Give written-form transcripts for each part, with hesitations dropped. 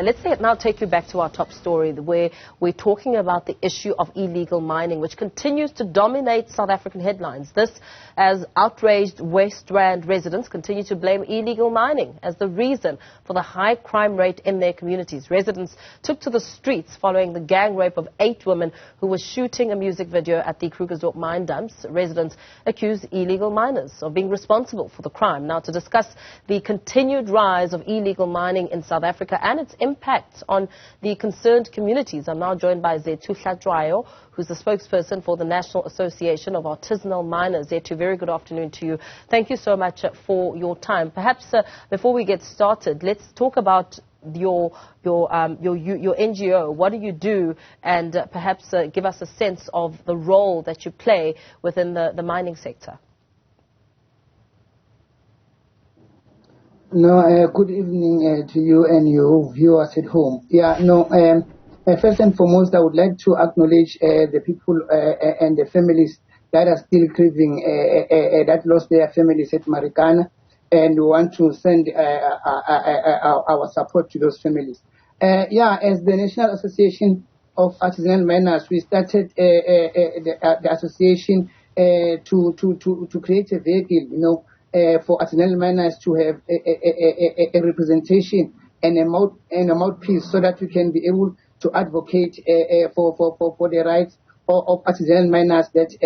Let's now take you back to our top story, where we're talking about the issue of illegal mining, which continues to dominate South African headlines. This as outraged West Rand residents continue to blame illegal mining as the reason for the high crime rate in their communities. Residents took to the streets following the gang rape of 8 women who were shooting a music video at the Krugersdorp mine dumps. Residents accused illegal miners of being responsible for the crime. Now, to discuss the continued rise of illegal mining in South Africa and its impacts on the concerned communities, I'm now joined by Zethu Hlatshwayo, who's the spokesperson for the National Association of Artisanal Miners. Zethu, very good afternoon to you. Thank you so much for your time. Perhaps before we get started, let's talk about your NGO. What do you do? And perhaps give us a sense of the role that you play within the mining sector. No, good evening to you and your viewers at home. First and foremost, I would like to acknowledge the people and the families that are still grieving, that lost their families at Marikana, and we want to send our support to those families. As the National Association of Artisanal Miners, we started the association to create a vehicle, for artisanal miners to have a representation and a mouthpiece, so that we can be able to advocate for the rights of artisanal miners, that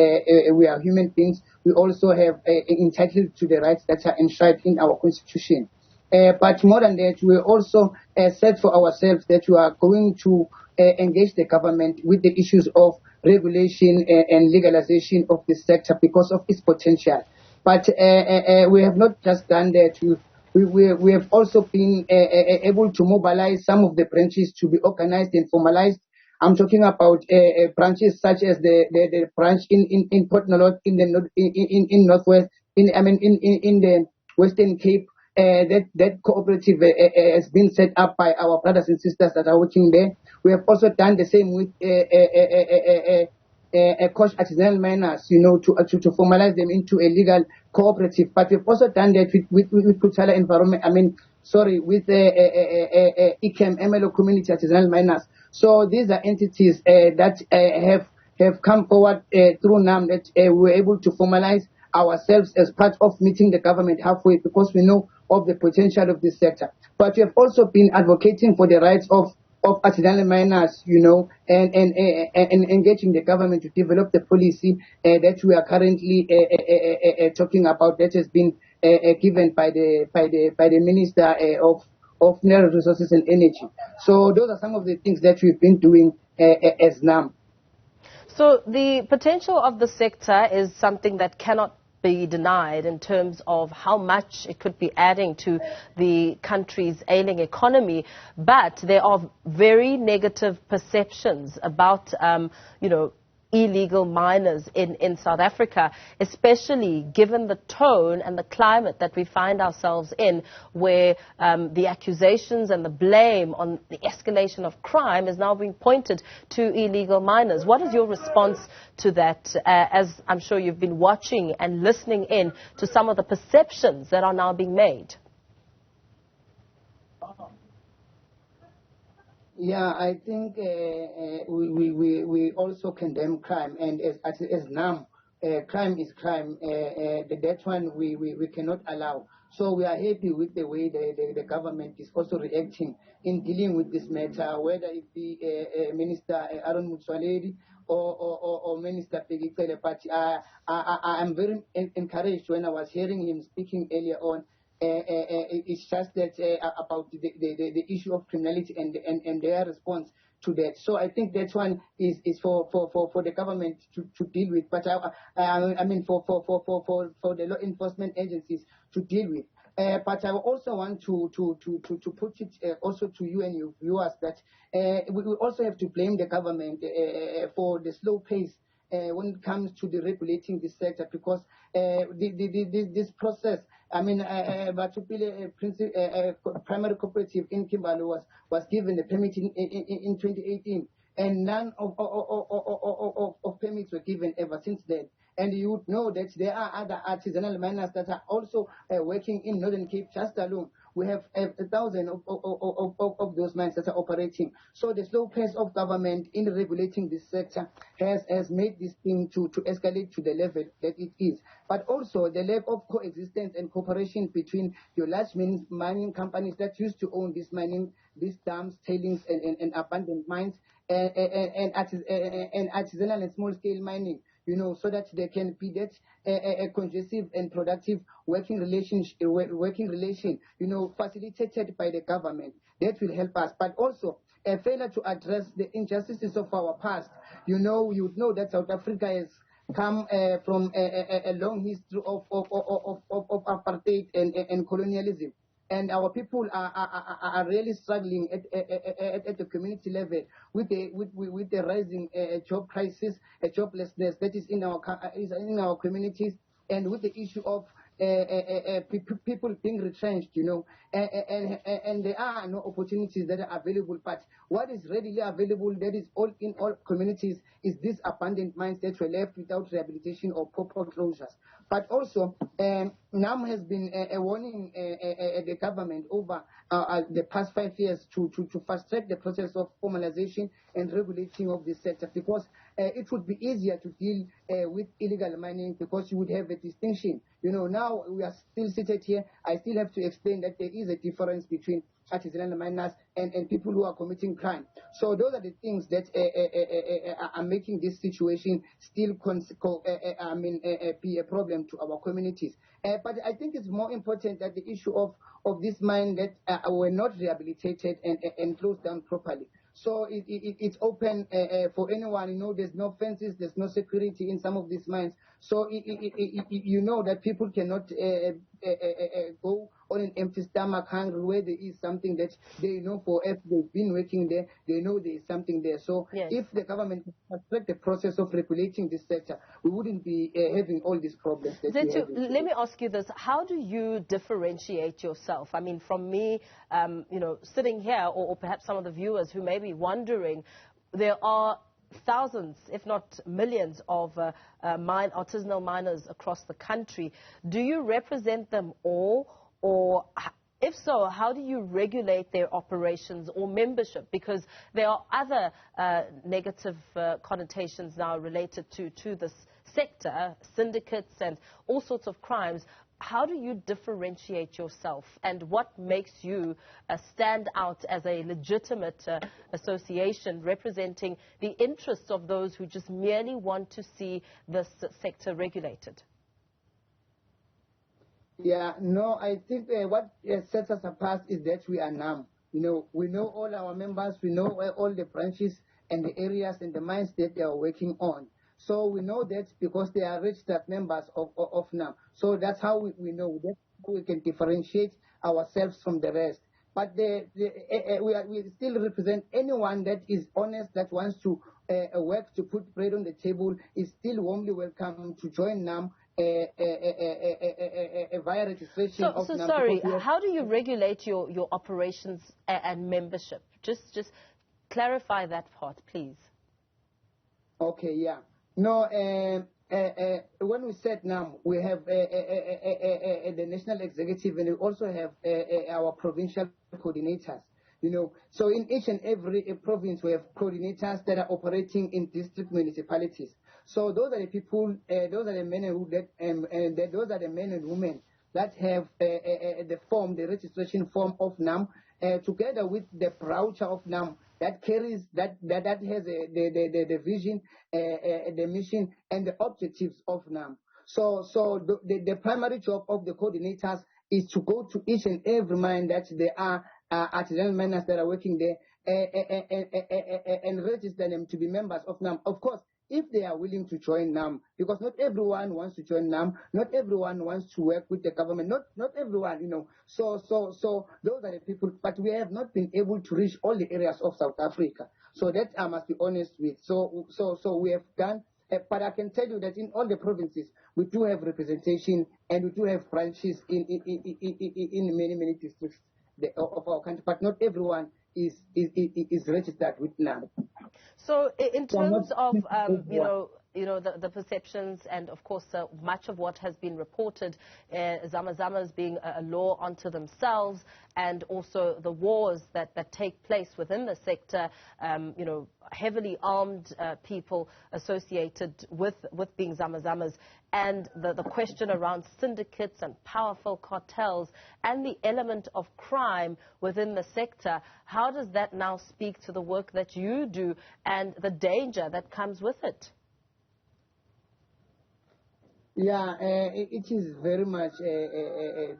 we are human beings. We also have entitled to the rights that are enshrined in our constitution. But more than that, we also said for ourselves that we are going to engage the government with the issues of regulation and legalization of this sector because of its potential. But we have not just done that. We have also been able to mobilize some of the branches to be organized and formalized. I'm talking about branches such as the branch in Port Nolloth, in Northwest, in the Western Cape. That cooperative has been set up by our brothers and sisters that are working there. We have also done the same with coach artisanal miners, to formalize them into a legal cooperative. But we've also done that with Kuthala Environment, with ICAM, MLO Community Artisanal Miners. So these are entities that have come forward through NAM, that we were able to formalize ourselves as part of meeting the government halfway, because we know of the potential of this sector. But we have also been advocating for the rights of artisanal miners, and engaging the government to develop the policy that we are currently talking about, that has been given by the Minister of Mineral Resources and Energy. So those are some of the things that we've been doing as NAM. So the potential of the sector is something that cannot be denied in terms of how much it could be adding to the country's ailing economy, but there are very negative perceptions about, illegal miners in South Africa, especially given the tone and the climate that we find ourselves in, where the accusations and the blame on the escalation of crime is now being pointed to illegal miners. What is your response to that, as I'm sure you've been watching and listening in to some of the perceptions that are now being made? Yeah, I think we also condemn crime, and as NAM, crime is crime. That one we cannot allow. So we are happy with the way the government is also reacting in dealing with this matter, whether it be Minister Aaron Motsoaledi or Minister Peggy. But I'm very encouraged when I was hearing him speaking earlier on. It's just that about the issue of criminality and their response to that. So I think that one is for the government to deal with, but for the law enforcement agencies to deal with. But I also want to put it also to you and your viewers that we also have to blame the government for the slow pace when it comes to the regulating this sector, because this process, Batupile primary cooperative in Kimberley was given the permit in 2018, and none of permits were given ever since then. And you would know that there are other artisanal miners that are also working in Northern Cape just alone. we have 1,000 of those mines that are operating. So the slow pace of government in regulating this sector has made this thing to escalate to the level that it is. But also the lack of coexistence and cooperation between your large mining companies that used to own this mining, these dams, tailings, and abandoned mines, and artisanal and small-scale mining, so that there can be that a conducive and productive working relation, facilitated by the government. That will help us. But also, a failure to address the injustices of our past. You would know that South Africa has come from a long history of apartheid and colonialism. And our people are really struggling at the community level with the rising job crisis, joblessness that is in our communities, and with the issue of people being retrenched, and there are no opportunities that are available. But what is readily available, that is all in all communities, is these abandoned mines that were left without rehabilitation or proper closures. But also, NAM has been warning the government over the past 5 years to fast track the process of formalization and regulating of this sector, because it would be easier to deal with illegal mining, because you would have a distinction. Now we are still seated here. I still have to explain that there is a difference between artisanal miners and people who are committing crime. So those are the things that are making this situation still be a problem to our communities. But I think it's more important that the issue of this mine that were not rehabilitated and closed down properly. So it's open for anyone. There's no fences, there's no security in some of these mines. So that people cannot go on an empty stomach hungry, where there is something that they know for if they've been working there, they know there is something there. So yes, if the government affect the process of regulating this sector, we wouldn't be having all these problems. Zethu, let me ask you this. How do you differentiate yourself? I mean, from me, sitting here, or perhaps some of the viewers who may be wondering, there are thousands, if not millions, of artisanal miners across the country. Do you represent them all? Or if so, how do you regulate their operations or membership? Because there are other negative connotations now related to this sector, syndicates and all sorts of crimes. How do you differentiate yourself, and what makes you stand out as a legitimate association representing the interests of those who just merely want to see this sector regulated? Yeah, no, I think what sets us apart is that we are NAM. We know all our members, we know all the branches and the areas and the mines that they are working on. So we know that because they are registered members of NAM. So that's how we know. That's how we can differentiate ourselves from the rest. But we still represent anyone that is honest, that wants to work to put bread on the table, is still warmly welcome to join NAM via registration of NAM. Sorry, how do you regulate your operations and membership? Just clarify that part, please. Okay, yeah. No, when we said NAM, we have the national executive, and we also have our provincial coordinators. So in each and every province, we have coordinators that are operating in district municipalities. So those are the people, those are the men and women that have the registration form of NAM, together with the brochure of NAM that carries that has the vision, the mission, and the objectives of NAM. So the primary job of the coordinators is to go to each and every mine that there are artisanal miners that are working there, and register them to be members of NAM. Of course, if they are willing to join NAM, because not everyone wants to join NAM, not everyone wants to work with the government, not everyone, So those are the people, but we have not been able to reach all the areas of South Africa. So that I must be honest with. So we have done, but I can tell you that in all the provinces, we do have representation, and we do have branches in many districts of our country, but not everyone is registered with NAM. So in terms of, the perceptions and, of course, much of what has been reported, Zama-Zamas being a law unto themselves, and also the wars that take place within the sector, heavily armed people associated with being Zama-Zamas, and the question around syndicates and powerful cartels and the element of crime within the sector. How does that now speak to the work that you do and the danger that comes with it? Yeah, it is very much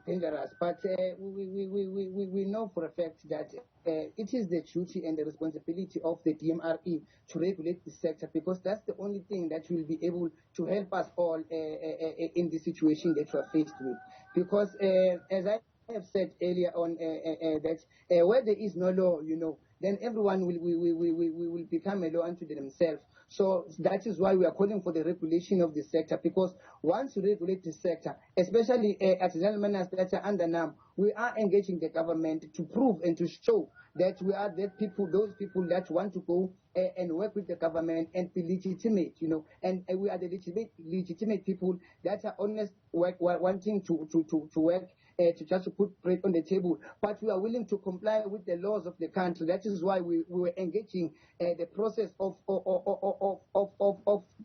dangerous, but we know for a fact that it is the duty and the responsibility of the DMRE to regulate the sector, because that's the only thing that will be able to help us all in the situation that we are faced with. Because as I have said earlier on, that where there is no law, then everyone will become a law unto themselves. So that is why we are calling for the regulation of the sector, because once you regulate the sector, especially artisanal miners that are under NAM, we are engaging the government to prove and to show that we are those people that want to go and work with the government and be legitimate, and we are the legitimate people that are honest, wanting to work, to just to put bread on the table, but we are willing to comply with the laws of the country. That is why we were engaging the process of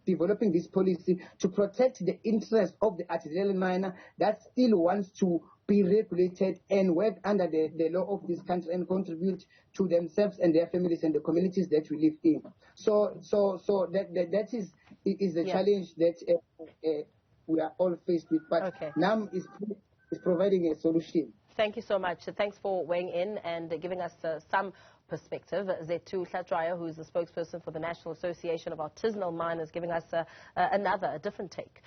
developing this policy to protect the interest of the artisanal miner that still wants to be regulated and work under the law of this country and contribute to themselves and their families and the communities that we live in. So that is the challenge that we are all faced with. But NAM is providing a solution. Thank you so much. Thanks for weighing in and giving us some perspective. Zethu Hlatshwayo, who is the spokesperson for the National Association of Artisanal Miners, giving us a different take.